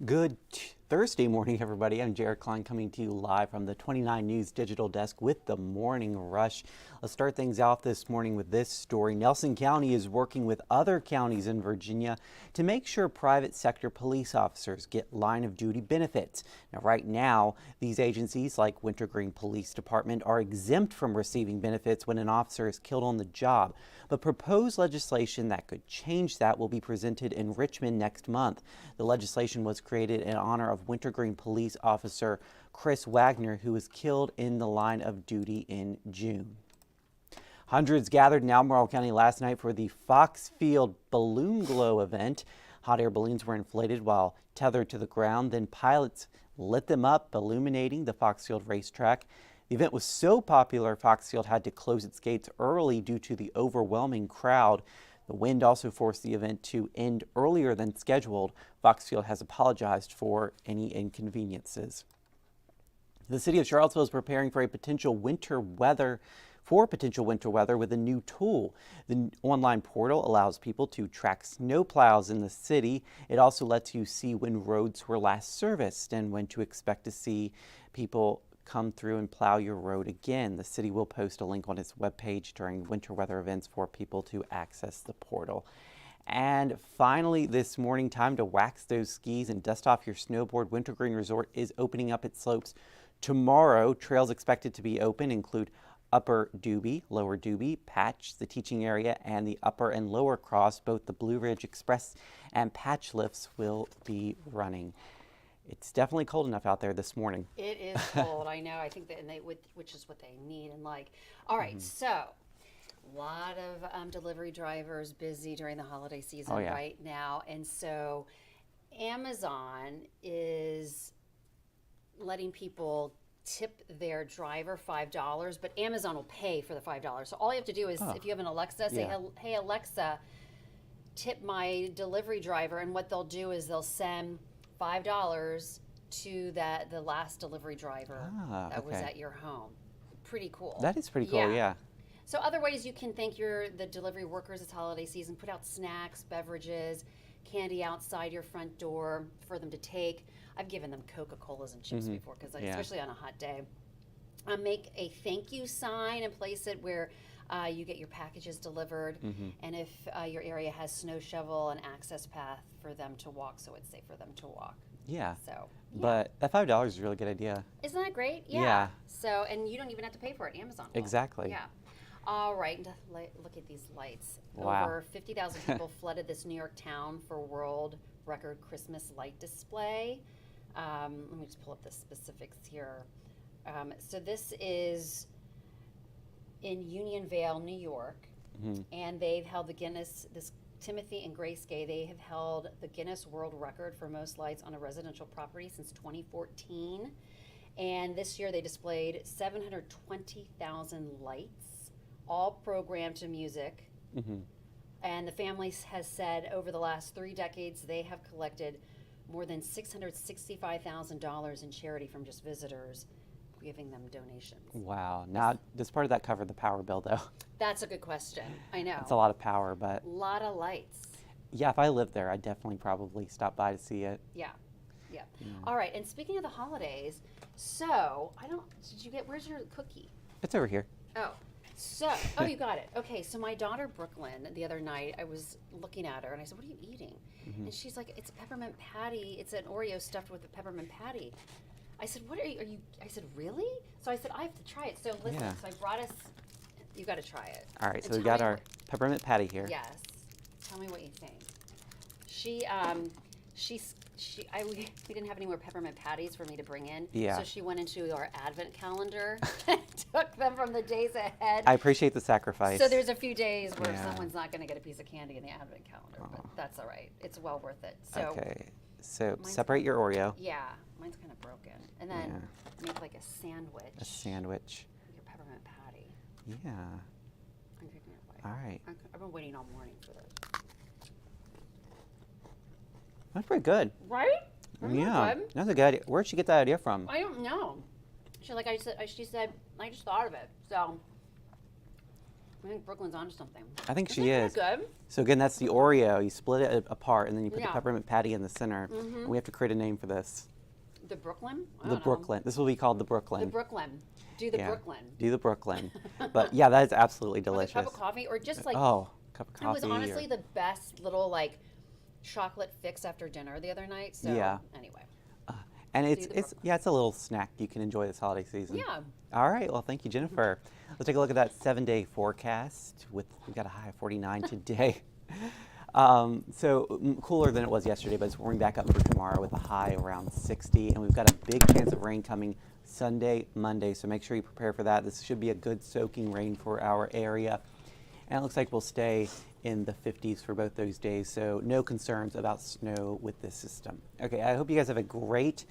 Good Thursday morning, everybody. I'm Jared Klein coming to you live from the 29 News Digital Desk with the Morning Rush. Let's start things off this morning with this story. Nelson County is working with other counties in Virginia to make sure private sector police officers get line of duty benefits. Now, right now, these agencies like Wintergreen Police Department are exempt from receiving benefits when an officer is killed on the job. But proposed legislation that could change that will be presented in Richmond next month. The legislation was created in honor of Wintergreen Police Officer Chris Wagner, who was killed in the line of duty in June. Hundreds gathered in Albemarle County last night for the Fox Field Balloon Glow event. Hot air balloons were inflated while tethered to the ground. Then pilots lit them up, illuminating the Fox Field racetrack. The event was so popular, Fox Field had to close its gates early due to the overwhelming crowd. The wind also forced the event to end earlier than scheduled. Fox Field has apologized for any inconveniences. The city of Charlottesville is preparing for potential winter weather with a new tool. The online portal allows people to track snowplows in the city. It also lets you see when roads were last serviced and when to expect to see people come through and plow your road again. The city will post a link on its webpage during winter weather events for people to access the portal. And finally, this morning, time to wax those skis and dust off your snowboard. Wintergreen Resort is opening up its slopes tomorrow. Trails expected to be open include Upper Doobie, Lower Doobie, Patch, the teaching area, and the Upper and Lower Cross. Both the Blue Ridge Express and Patch lifts will be running. It's definitely cold enough out there this morning. It is cold, I know. I think that, which is what they need and like. All right, so a lot of delivery drivers busy during the holiday season right now, and so Amazon is letting people tip their driver $5, but Amazon will pay for the $5. So all you have to do is, if you have an Alexa, say, "Hey Alexa, tip my delivery driver," and what they'll do is they'll send $5 to the last delivery driver that was at your home. Pretty cool. That is pretty cool, yeah. So other ways you can thank the delivery workers this holiday season: put out snacks, beverages, candy outside your front door for them to take. I've given them Coca-Colas and chips before, because especially on a hot day. Make a thank you sign and place it where you get your packages delivered, and if your area has snow shovel and access path for them to walk, so it's safe for them to walk. Yeah. So, but that $5 is a really good idea. Isn't that great? Yeah. So, and you don't even have to pay for it. Amazon will. Exactly. Yeah. All right. Look at these lights. Wow. Over 50,000 people flooded this New York town for world record Christmas light display. Let me just pull up the specifics here. So this is in Unionvale, New York, and they've held the Guinness, this Timothy and Grace Gay, they have held the Guinness World Record for most lights on a residential property since 2014. And this year they displayed 720,000 lights, all programmed to music. And the family has said over the last 3 decades they have collected more than $665,000 in charity from just visitors, giving them donations. Wow. Now, does part of that cover the power bill, though? That's a good question. I know. It's a lot of power, but... A lot of lights. Yeah, if I lived there, I'd definitely probably stop by to see it. Yeah. All right, and speaking of the holidays, so, where's your cookie? It's over here. Oh. So, you got it. Okay, so my daughter Brooklyn, the other night, I was looking at her and I said, "What are you eating?" And she's like, "It's a peppermint patty. It's an Oreo stuffed with a peppermint patty." I said, "What are you?" I said, "Really?" So I said, "I have to try it." So listen, so I brought us. You got to try it. All right, so we got our peppermint patty here. Yes. Tell me what you think. We didn't have any more peppermint patties for me to bring in. Yeah. So she went into our advent calendar and took them from the days ahead. I appreciate the sacrifice. So there's a few days where someone's not going to get a piece of candy in the advent calendar, but that's all right. It's well worth it. So okay. So separate your Oreo. Yeah. Mine's kind of broken. And then make like a sandwich. A sandwich. Your peppermint patty. Yeah. I'm taking it away. All right. I've been waiting all morning for this. That's pretty good. Right? Yeah, that's a good idea. Where'd she get that idea from? I don't know. She said, I just thought of it. So I think Brooklyn's onto something. I think Isn't she that is. good? So again, that's the Oreo. You split it apart, and then you put the Yeah. peppermint patty in the center. And we have to create a name for this. The Brooklyn? I The don't know. Brooklyn. This will be called the Brooklyn. The Brooklyn. Do the Yeah. Brooklyn. Do the Brooklyn. But yeah, that is absolutely With a delicious. cup of coffee, or just like Oh, cup of it coffee. was honestly or- the best little like chocolate fix after dinner the other night. So Yeah. anyway, and the it's Brooklyn. yeah, it's a little snack you can enjoy this holiday season. yeah. All right. Well, thank you, Jennifer. Let's take a look at that 7-day forecast. We've got a high of 49 today. Cooler than it was yesterday, but it's warming back up for tomorrow with a high around 60. And we've got a big chance of rain coming Sunday, Monday. So make sure you prepare for that. This should be a good soaking rain for our area. And it looks like we'll stay in the 50s for both those days. So no concerns about snow with this system. Okay, I hope you guys have a great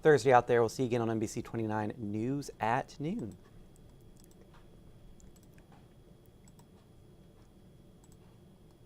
Thursday out there. We'll see you again on NBC 29 News at noon.